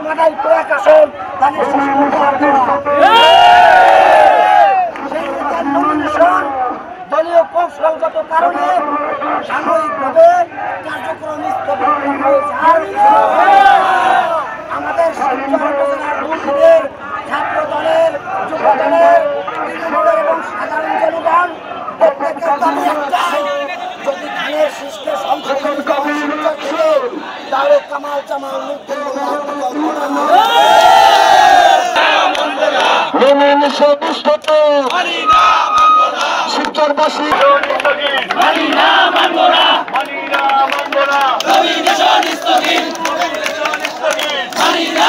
আমাদের কয়েক আসন ধানের শীষ উপহার দেওয়া। সেই নমিনেশন দলীয় কৌশলগত কারণে সাময়িকভাবে কার্যক্রম স্থগিত হয়েছে। আমাদের শিবচর উপজেলার দুর্নীতির ছাত্র দলের, যুব দলের, তৃণমূলের এবং সাধারণ জনগণ প্রত্যেকের দাবি একটাই, যদি ধানের শীষকে সংশোধন করা হয় শিবচর থেকে, তাহলে কামাল জামাল মুক্তি শিবচরবাসী মানি না